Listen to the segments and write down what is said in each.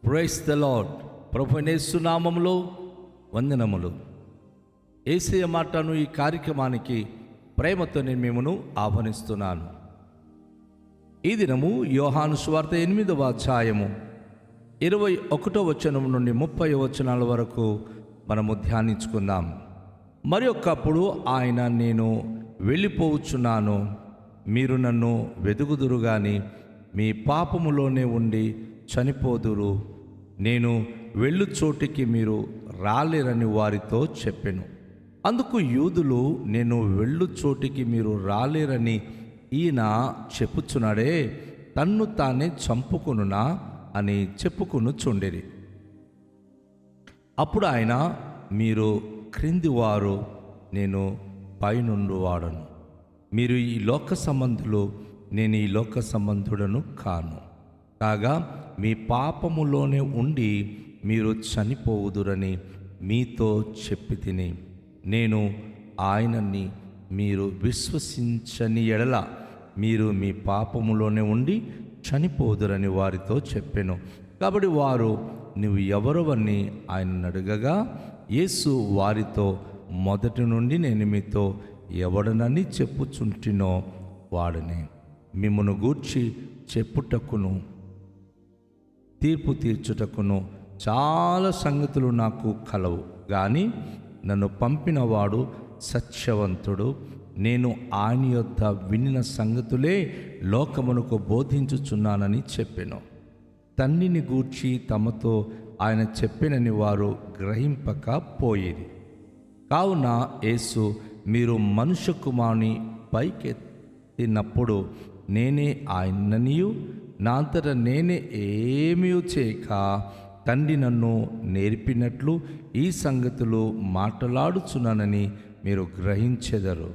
Praise the lord. ప్రభువైన యేసు నామములో వందనములు. యేసయ్య మాటను ఈ కార్యక్రమానికి ప్రేమతో నేను మిమ్మను ఆహ్వానిస్తున్నాను. ఈ దినము యోహాను సువార్త 8వ అధ్యాయము 21వ వచనం నుండి 30వ వచనాల వరకు మనము ధ్యానించుకుందాం. మరి ఒకప్పుడు ఆయన, నేను వెళ్ళిపోవచ్చున్నాను, మీరు నన్ను వెదుగుదురు గాని మీ పాపములోనే ఉండి చనిపోదురు, నేను వెళ్ళు చోటికి మీరు రాలేరని వారితో చెప్పెను. అందుకు యూదులు, నేను వెళ్ళు చోటికి మీరు రాలేరని ఈయన చెప్పుచున్నాడే, తన్ను తానే చంపుకొనునా అని చెప్పుకొనుచుండిరి. అప్పుడు ఆయన, మీరు క్రిందివారు, నేను పైనుండు వాడను. మీరు ఈ లోక సంబంధులు, నేను ఈ లోక సంబంధుడను కాను. కాగా మీ పాపములోనే ఉండి మీరు చనిపోవుదురని మీతో చెప్పి తిని, నేను ఆయనని మీరు విశ్వసించని ఎడల మీరు మీ పాపములోనే ఉండి చనిపోదురని వారితో చెప్పెను. కాబట్టి వారు, నువ్వు ఎవరవని ఆయన అడగగా, యేసు వారితో, మొదటి నుండి నేను మీతో ఎవడనని చెప్పుచుంటినో వాడనే. మిమ్మును గూర్చి చెప్పుటకును తీర్పు తీర్చుటకును చాలా సంగతులు నాకు కలవు, కానీ నన్ను పంపినవాడు సత్యవంతుడు. నేను ఆయన యొద్ద వినిన సంగతులే లోకమునకు బోధించుచున్నానని చెప్పెను. తండ్రిని గూర్చి తమతో ఆయన చెప్పినని వారు గ్రహింపకపోయిరి. కావున యేసు, మీరు మనుష్య కుమారుని పైకెత్తినప్పుడు నేనే ఆయననియు, నా అంతట నేనే ఏమీ చేయక తండ్రి నన్ను నేర్పినట్లు ఈ సంగతులు మాట్లాడుచున్నానని మీరు గ్రహించెదరు.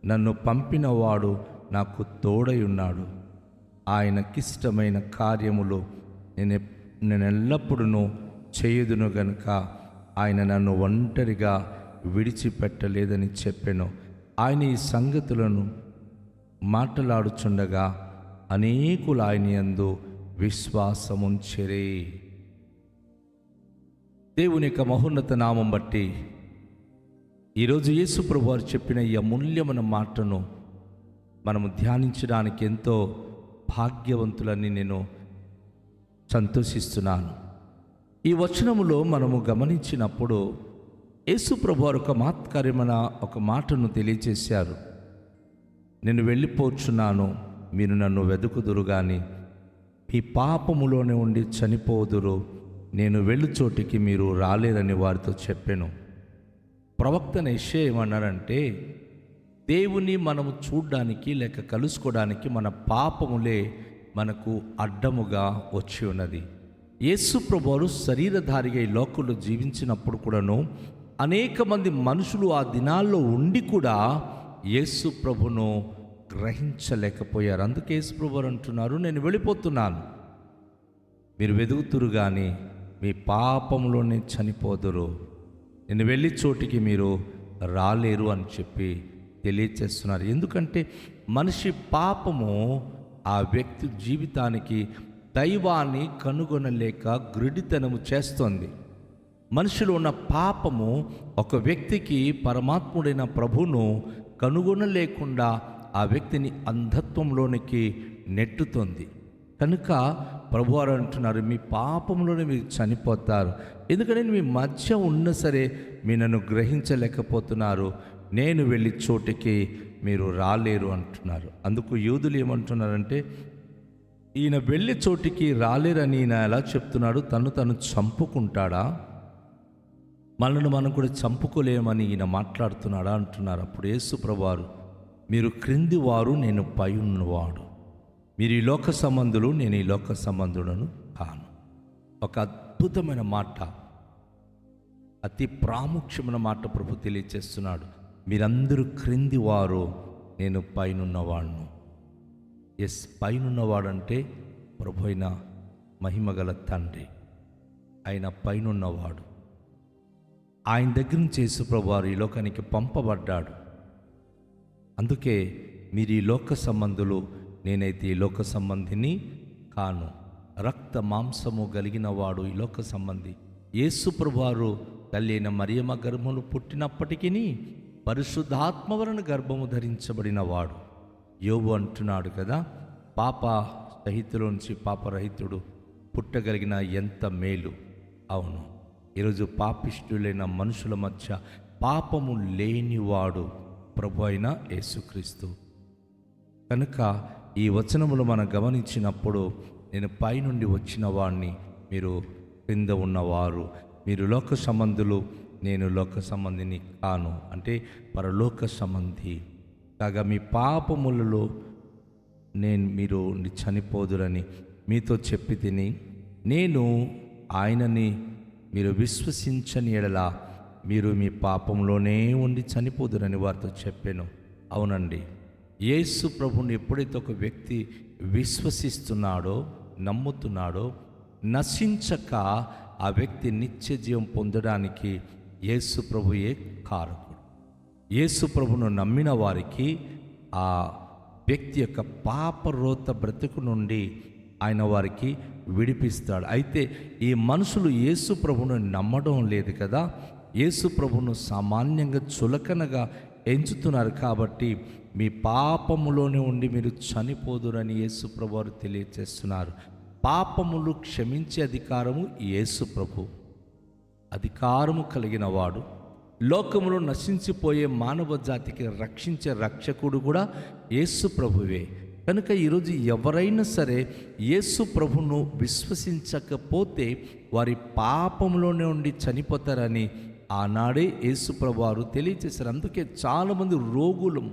నన్ను పంపినవాడు నాకు తోడై ఉన్నాడు. ఆయనకిష్టమైన కార్యములు నేను ఎల్లప్పుడూ చేయుదును గనుక ఆయన నన్ను ఒంటరిగా విడిచిపెట్టలేదని చెప్పెను. ఆయన ఈ సంగతులను మాట్లాడుచుండగా అనేకులు ఆయన యందు విశ్వాసముంచెరి. దేవుని యొక్క మహోన్నత నామం బట్టి ఈరోజు యేసు ప్రభువు వారు చెప్పిన ఈ అమూల్యమైన మాటను మనము ధ్యానించడానికి ఎంతో భాగ్యవంతులని నేను సంతోషిస్తున్నాను. ఈ వచనములో మనము గమనించినప్పుడు యేసు ప్రభువు వారు ఒక మహత్కార్యమైన ఒక మాటను తెలియజేశారు. నేను వెళ్ళిపోచున్నాను, మీరు నన్ను వెదుకుదురు గాని మీ పాపములోనే ఉండి చనిపోదురు, నేను వెళ్ళు చోటికి మీరు రాలేరని వారితో చెప్పాను. ప్రవక్త యెషయా ఏమన్నారంటే, దేవుని మనము చూడ్డానికి లేక కలుసుకోవడానికి మన పాపములే మనకు అడ్డముగా వచ్చి ఉన్నది. యేసు ప్రభువు శరీరధారిగా ఈ లోకంలో జీవించినప్పుడు కూడాను అనేక మంది మనుషులు ఆ దినాల్లో ఉండి కూడా యేసు ప్రభును గ్రహించలేకపోయారు. అందుకే యేసు ప్రభువు అంటున్నారు, నేను వెళ్ళిపోతున్నాను, మీరు వెదుగుతురు కానీ మీ పాపంలోనే చనిపోదురు, నేను వెళ్ళి చోటికి మీరు రాలేరు అని చెప్పి తెలియచేస్తున్నారు. ఎందుకంటే మనిషి పాపము ఆ వ్యక్తి జీవితానికి దైవాన్ని కనుగొనలేక గ్రుడితనము చేస్తోంది. మనిషిలో ఉన్న పాపము ఒక వ్యక్తికి పరమాత్ముడైన ప్రభువును కనుగొనలేకుండా ఆ వ్యక్తిని అంధత్వంలోనికి నెట్టుతోంది. కనుక ప్రభువారు అంటున్నారు, మీ పాపంలోనే మీరు చనిపోతారు. ఎందుకంటే మీ మధ్య ఉన్న సరే మీరు నన్ను గ్రహించలేకపోతున్నారు, నేను వెళ్ళి చోటికి మీరు రాలేరు అంటున్నారు. అందుకు యూదులు ఏమంటున్నారంటే, ఈయన వెళ్ళి చోటికి రాలేరని ఈయన ఎలా చెప్తున్నాడు? తను చంపుకుంటాడా? మనల్ని మనం కూడా చంపుకోలేమని ఈయన మాట్లాడుతున్నాడా అంటున్నారు. అప్పుడు యేసు ప్రభువారు, మీరు క్రింది వారు, నేను పై ఉన్నవాడు. మీరు ఈ లోక సంబంధులు, నేను ఈ లోక సంబంధుడను కాను. ఒక అద్భుతమైన మాట, అతి ప్రాముఖ్యమైన మాట ప్రభు తెలియచేస్తున్నాడు. మీరందరూ క్రింది వారు, నేను పైనున్నవాడును. ఎస్, పైనున్నవాడంటే ప్రభు అయిన మహిమగల తండ్రి, ఆయన పైనున్నవాడు. ఆయన దగ్గర నుంచి యేసు ప్రభువారు ఈ లోకానికి పంపబడ్డాడు. అందుకే మీరు ఈ లోక సంబంధులు, నేనైతే ఈ లోక సంబంధిని కాను. రక్త మాంసము కలిగిన వాడు, ఈ లోక సంబంధి. యేసు ప్రభువారు తల్లి అయిన మరియమ్మ గర్భమును పుట్టినప్పటికీ పరిశుద్ధాత్మ వలన గర్భము ధరించబడిన వాడు. యోబు అంటున్నాడు కదా, పాప సహితులోంచి పాపరహితుడు పుట్టగలిగిన ఎంత మేలు. అవును, ఈరోజు పాపిష్టులైన మనుషుల మధ్య పాపము లేనివాడు ప్రభు అయిన యేసుక్రీస్తు. కనుక ఈ వచనములు మనం గమనించినప్పుడు, నేను పైనుండి వచ్చిన వాడిని, మీరు క్రింద ఉన్నవారు, మీరు లోక సంబంధులు, నేను లోక సంబంధిని కాను, అంటే పరలోక సంబంధి కాగా మీ పాపములలో మీరు చనిపోదురని మీతో చెప్పి తిని, నేను ఆయనని మీరు విశ్వసించని ఎడల మీరు మీ పాపంలోనే ఉండి చనిపోదురని వారితో చెప్పాను. అవునండి, యేసు ప్రభుని ఎప్పుడైతే ఒక వ్యక్తి విశ్వసిస్తున్నాడో, నమ్ముతున్నాడో, నశించక ఆ వ్యక్తి నిత్య జీవం పొందడానికి యేసు ప్రభుయే కారకుడు. యేసు ప్రభును నమ్మిన వారికి ఆ వ్యక్తి యొక్క పాపరోత బ్రతుకు నుండి ఆయన వారికి విడిపిస్తాడు. అయితే ఈ మనుషులు యేసు ప్రభును నమ్మడం లేదు కదా, యేసు ప్రభును సామాన్యంగా చులకనగా ఎంచుతున్నారు. కాబట్టి మీ పాపములోనే ఉండి మీరు చనిపోదురని యేసు ప్రభు వారు తెలియచేస్తున్నారు. పాపములు క్షమించే అధికారము యేసు ప్రభు, అధికారము కలిగిన వాడు. లోకములో నశించిపోయే మానవ జాతికి రక్షించే రక్షకుడు కూడా యేసు ప్రభువే. కనుక ఈరోజు ఎవరైనా సరే యేసు ప్రభును విశ్వసించకపోతే వారి పాపంలోనే ఉండి చనిపోతారని ఆనాడే యేసు ప్రభు వారు తెలియచేశారు. అందుకే చాలామంది రోగులు,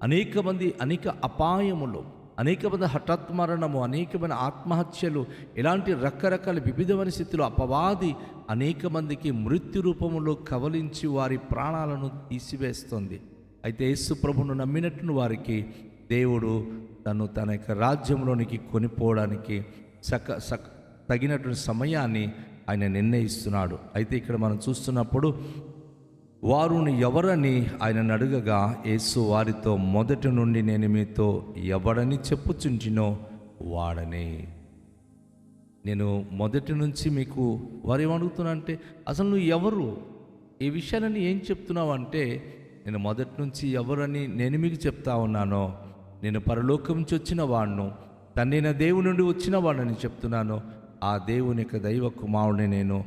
అనేక అపాయములు, అనేక మంది హఠాత్ మరణము, అనేకమైన ఆత్మహత్యలు, ఇలాంటి రకరకాల వివిధమైన స్థితిలో అపవాది అనేక మందికి మృత్యు రూపంలో కవలించి వారి ప్రాణాలను తీసివేస్తుంది. అయితే యేసు ప్రభును నమ్మినట్టు వారికి దేవుడు తన యొక్క రాజ్యంలోనికి కొనిపోవడానికి తగినటువంటి సమయాన్ని ఆయన నిర్ణయిస్తున్నాడు. అయితే ఇక్కడ మనం చూస్తున్నప్పుడు వారుని ఎవరని ఆయన అడుగగా యేసు వారితో, మొదటి నుండి నేను మీతో ఎవడని చెప్పుచుంటినో వాడనే. నేను మొదటి నుంచి మీకు వారు ఏమడుగుతున్నా అంటే, అసలు నువ్వు ఎవరు, ఈ విషయాలని ఏం చెప్తున్నావు అంటే, నేను మొదటి నుంచి ఎవరని నేను మీకు చెప్తా ఉన్నానో, నేను పరలోకం నుంచి వచ్చిన వాడును, తండ్రైన దేవుని నుండి వచ్చిన వాడిని చెప్తున్నాను. ఆ దేవుని యొక్క దైవ కుమారుడిని నేను,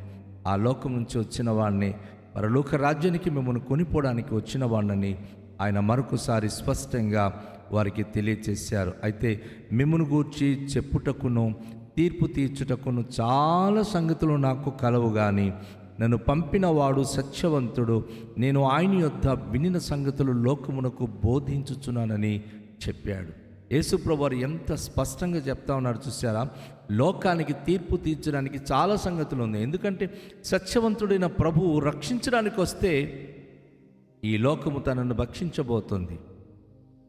ఆ లోకం నుంచి వచ్చిన వాడిని, పరలోక రాజ్యానికి మిమ్మల్ని కొనిపోవడానికి వచ్చిన వాడిని ఆయన మరొకసారి స్పష్టంగా వారికి తెలియచేశారు. అయితే మిమ్మల్ని గూర్చి చెప్పుటకును తీర్పు తీర్చుటకును చాలా సంగతులు నాకు కలవు, కానీ నన్ను పంపిన వాడు సత్యవంతుడు, నేను ఆయన యొద్ద వినిన సంగతులు లోకమునకు బోధించుచున్నానని చెప్పాడు. యేసు ప్రభువు వారు ఎంత స్పష్టంగా చెప్తా ఉన్నారు చూసారా. లోకానికి తీర్పు తీర్చడానికి చాలా సంగతులు ఉన్నాయి. ఎందుకంటే సత్యవంతుడైన ప్రభువు రక్షించడానికి వస్తే ఈ లోకము తనను భక్షించబోతుంది,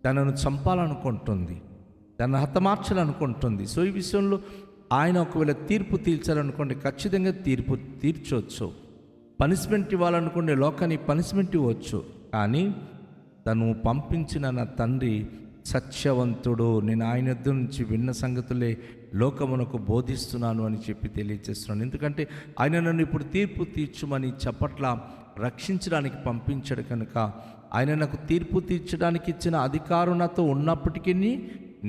తనను చంపాలనుకుంటుంది, తనను హతమార్చాలనుకుంటుంది. సో ఈ విషయంలో ఆయన ఒకవేళ తీర్పు తీర్చాలనుకోండి, ఖచ్చితంగా తీర్పు తీర్చవచ్చు. పనిష్మెంట్ ఇవ్వాలనుకోండి, లోకానికి పనిష్మెంట్ ఇవ్వచ్చు. కానీ తను పంపించిన నా తండ్రి సత్యవంతుడు, నేను ఆయన యొద్ద నుంచి విన్న సంగతులే లోకమునకు బోధిస్తున్నాను అని చెప్పి తెలియజేస్తున్నాను. ఎందుకంటే ఆయన నన్ను ఇప్పుడు తీర్పు తీర్చుమని చెప్పట్ల, రక్షించడానికి పంపించాడు. కనుక ఆయన నాకు తీర్పు తీర్చడానికి ఇచ్చిన అధికారం నాతో ఉన్నప్పటికీ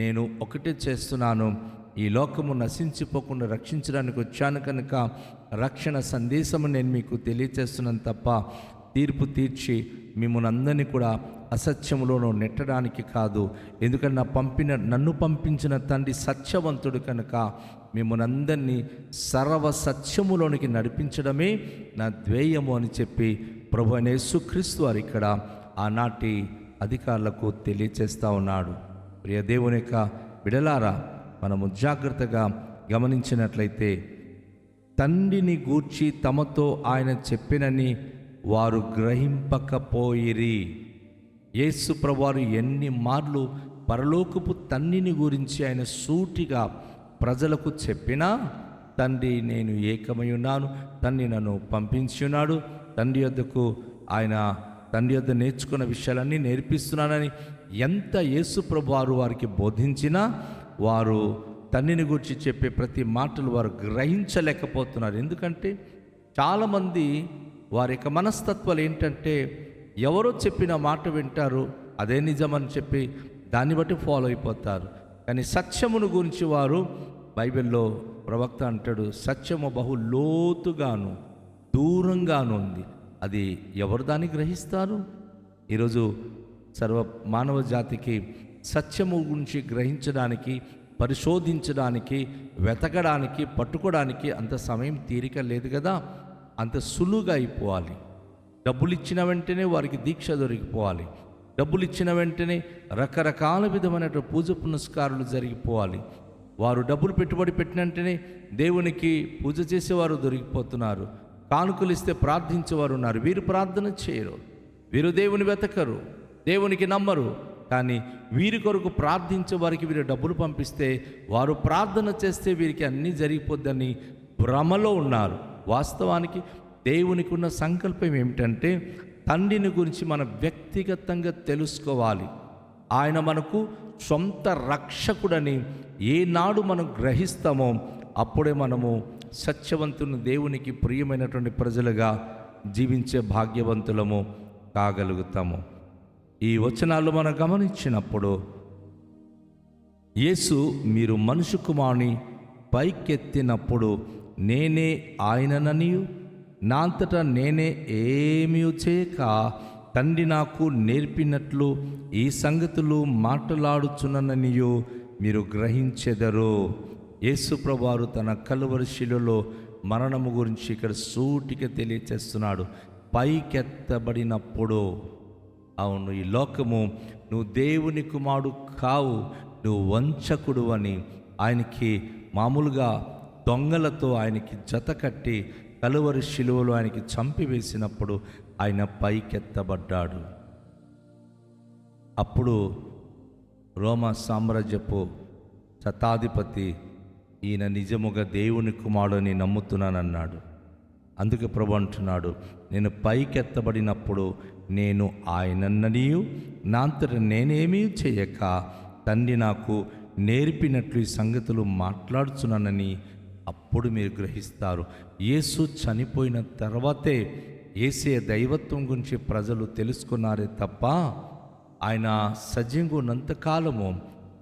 నేను ఒకటే చేస్తున్నాను, ఈ లోకము నశించిపోకుండా రక్షించడానికి వచ్చాను. కనుక రక్షణ సందేశము నేను మీకు తెలియజేస్తున్నాను తప్ప తీర్పు తీర్చి మిమ్మల్ని అందరినీ కూడా అసత్యములోనూ నెట్టడానికి కాదు. ఎందుకంటే నన్ను పంపించిన తండ్రి సత్యవంతుడు కనుక మిమ్మల్ని అందరినీ సర్వ సత్యములోనికి నడిపించడమే నా ధ్యేయము అని చెప్పి ప్రభు అయిన యేసుక్రీస్తు వారు ఇక్కడ ఆనాటి అధికారులకు తెలియచేస్తూ ఉన్నాడు. ప్రియ దేవుని యొక్క బిడలారా, మనము జాగ్రత్తగా గమనించినట్లయితే తండ్రిని గూర్చి తమతో ఆయన చెప్పినని వారు గ్రహింపకపోయిరి. యేసు ప్రభువారు ఎన్ని మార్లు పరలోకపు తండ్రిని గురించి ఆయన సూటిగా ప్రజలకు చెప్పినా, తండ్రి నేను ఏకమై ఉన్నాను, తండ్రి నన్ను పంపించి ఉన్నాడు, తండ్రి యొద్ద నేర్చుకున్న విషయాలన్నీ నేర్పిస్తున్నానని ఎంత యేసు ప్రభువారు వారికి బోధించినా వారు తండ్రిని గురించి చెప్పే ప్రతి మాటలు వారు గ్రహించలేకపోతున్నారు. ఎందుకంటే చాలామంది వారి యొక్క మనస్తత్వాలు ఏంటంటే ఎవరో చెప్పిన మాట వింటారు, అదే నిజమని చెప్పి దాన్ని బట్టి ఫాలో అయిపోతారు. కానీ సత్యమును గురించి వారు, బైబిల్లో ప్రవక్త అంటాడు, సత్యము బహు లోతుగాను దూరంగాను ఉంది, అది ఎవరు దాన్ని గ్రహిస్తారు? ఈరోజు సర్వ మానవ జాతికి సత్యము గురించి గ్రహించడానికి, పరిశోధించడానికి, వెతకడానికి, పట్టుకోవడానికి అంత సమయం తీరిక లేదు కదా. అంత సులువుగా అయిపోవాలి. డబ్బులు ఇచ్చిన వెంటనే వారికి దీక్ష దొరికిపోవాలి. డబ్బులు ఇచ్చిన వెంటనే రకరకాల విధమైన పూజ పునస్కారాలు జరిగిపోవాలి. వారు డబ్బులు పెట్టుబడి పెట్టిన వెంటనే దేవునికి పూజ చేసేవారు దొరికిపోతున్నారు. కానుకలు ఇస్తే ప్రార్థించేవారు ఉన్నారు. వీరు ప్రార్థన చేయరు, వీరు దేవుని వెతకరు, దేవునికి నమ్మరు. కానీ వీరి కొరకు ప్రార్థించే వారికి వీరు డబ్బులు పంపిస్తే, వారు ప్రార్థన చేస్తే వీరికి అన్నీ జరిగిపోద్దని భ్రమలో ఉన్నారు. వాస్తవానికి దేవునికి ఉన్న సంకల్పం ఏమిటంటే తండ్రిని గురించి మనం వ్యక్తిగతంగా తెలుసుకోవాలి. ఆయన మనకు సొంత రక్షకుడని ఏనాడు మనం గ్రహిస్తామో అప్పుడే మనము సత్యవంతుని, దేవునికి ప్రియమైనటువంటి ప్రజలుగా జీవించే భాగ్యవంతులము కాగలుగుతాము. ఈ వచనాలు మనం గమనించినప్పుడు యేసు మీరు మనుష్య కుమారుని పైకెత్తినప్పుడు నేనే ఆయనననియు నా అంతటా నేనే ఏమీ చేయక తండ్రి నాకు నేర్పినట్లు ఈ సంగతులు మాట్లాడుచున్నననియు మీరు గ్రహించెదరు. యేసు ప్రభువారు తన కలువరి శిలువలో మరణము గురించి ఇక్కడ సూటిగా తెలియచేస్తున్నాడు. పైకెత్తబడినప్పుడు, అవును, ఈ లోకము నువ్వు దేవుని కుమారుడు కావు, నువ్వు వంచకుడు అని ఆయనకి మామూలుగా దొంగలతో ఆయనకి జత కట్టి కలువరి శిలువలో ఆయనకి చంపివేసినప్పుడు ఆయన పైకెత్తబడ్డాడు. అప్పుడు రోమా సామ్రాజ్యపు శతాధిపతి ఈయన నిజముగా దేవుని కుమారుడని నమ్ముతున్నానన్నాడు. అందుకే ప్రభు అంటున్నాడు, నేను పైకెత్తబడినప్పుడు నేను ఆయనన్ననియు నా అంతట నేనేమీ చేయక తండ్రి నాకు నేర్పినట్లు ఈ సంగతులు మాట్లాడుచున్నానని అప్పుడు మీరు గ్రహిస్తారు. యేసు చనిపోయిన తర్వాతే యేసే దైవత్వం గురించి ప్రజలు తెలుసుకున్నారే తప్ప ఆయన సజీవంగా ఉన్నంతకాలము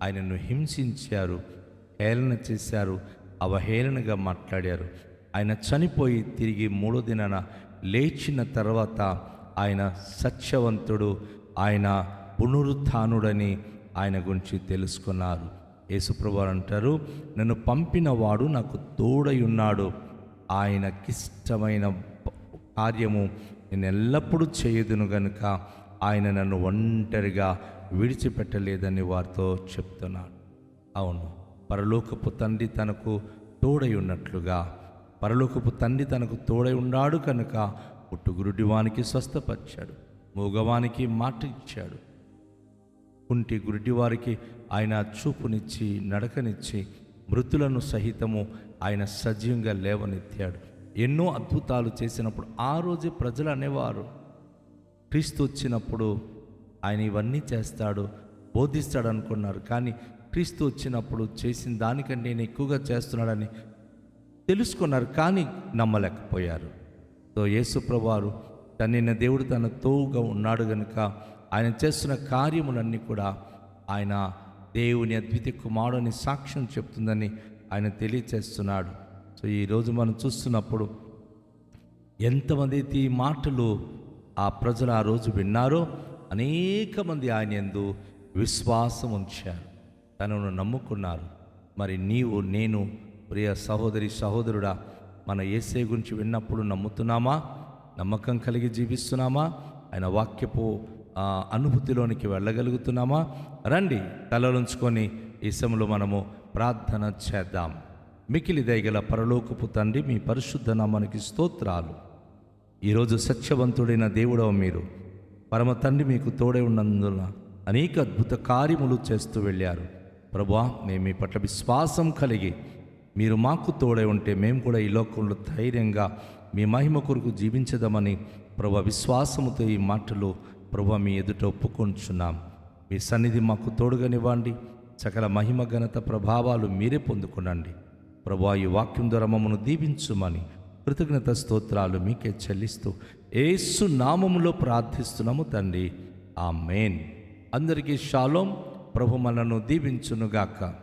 ఆయనను హింసించారు, హేళన చేశారు, అవహేళనగా మాట్లాడారు. ఆయన చనిపోయి తిరిగి మూడో దినాన లేచిన తర్వాత ఆయన సత్యవంతుడు, ఆయన పునరుత్థానుడని ఆయన గురించి తెలుసుకున్నారు. యేసుప్రభువు అంటారు, నన్ను పంపిన వాడు నాకు తోడై ఉన్నాడు, ఆయనకిష్టమైన కార్యము నేను ఎల్లప్పుడూ చేయదును గనుక ఆయన నన్ను ఒంటరిగా విడిచిపెట్టలేదని వారితో చెప్తున్నాడు. అవును, పరలోకపు తండ్రి తనకు తోడై ఉన్నట్లుగా, పరలోకపు తండ్రి తనకు తోడై ఉన్నాడు కనుక పుట్టుగురుడివానికి స్వస్థపరిచాడు, మూగవానికి మాట ఇచ్చాడు, కుంటి గురుడివారికి ఆయన చూపునిచ్చి నడకనిచ్చి మృతులను సహితము ఆయన సజీవంగా లేవనెత్తాడు. ఎన్నో అద్భుతాలు చేసినప్పుడు ఆ రోజే ప్రజలు అనేవారు, క్రీస్తు వచ్చినప్పుడు ఆయన ఇవన్నీ చేస్తాడు, బోధిస్తాడు అనుకున్నారు. కానీ క్రీస్తు వచ్చినప్పుడు చేసిన దానికంటే నేను ఎక్కువగా చేస్తున్నాడని తెలుసుకున్నారు, కానీ నమ్మలేకపోయారు. సో యేసు ప్రభువారు తన దేవుడు తన తోడుగా ఉన్నాడు కనుక ఆయన చేస్తున్న కార్యములన్నీ కూడా ఆయన దేవుని అద్వితీయ కుమారుని సాక్ష్యం చెప్తుందని ఆయన తెలియచేస్తున్నాడు. సో ఈరోజు మనం చూస్తున్నప్పుడు ఎంతమంది అయితే ఈ మాటలు ఆ ప్రజలు ఆ రోజు విన్నారో అనేక మంది ఆయన యందు విశ్వాసం ఉంచారు, తనను నమ్ముకున్నారు. మరి నీవు నేను ప్రియ సహోదరి సహోదరుడా, మన యేసయ్య గురించి విన్నప్పుడు నమ్ముతున్నామా? నమ్మకం కలిగి జీవిస్తున్నామా? ఆయన వాక్యపు అనుభూతిలోనికి వెళ్ళగలుగుతున్నామా? రండి, తలలుంచుకొని ఈ సమయంలో మనము ప్రార్థన చేద్దాం. మికిలి దయగల పరలోకపు తండ్రి, మీ పరిశుద్ధ నామానికి స్తోత్రాలు. ఈరోజు సత్యవంతుడైన దేవుడవ మీరు, పరమ తండ్రి మీకు తోడై ఉన్నందున అనేక అద్భుత కార్యములు చేస్తూ వెళ్ళారు. ప్రభువా, మేము మీ పట్ల విశ్వాసం కలిగి మీరు మాకు తోడై ఉంటే మేము కూడా ఈ లోకంలో ధైర్యంగా మీ మహిమ కొరకు జీవించదామని ప్రభువా విశ్వాసముతో ఈ మాటలు ప్రభువా మీ ఎదుట ఒప్పుకొంచున్నాం. మీ సన్నిధి మాకు తోడుగానివ్వండి. సకల మహిమ ఘనత ప్రభావాలు మీరే పొందుకునండి. ప్రభువా, ఈ వాక్యం ద్వారా మమ్మను దీవించుమని కృతజ్ఞత స్తోత్రాలు మీకే చెల్లిస్తూ యేసు నామములో ప్రార్థిస్తున్నాము తండ్రి. ఆమేన్. అందరికీ షాలోం. ప్రభు మనను దీవించునుగాక.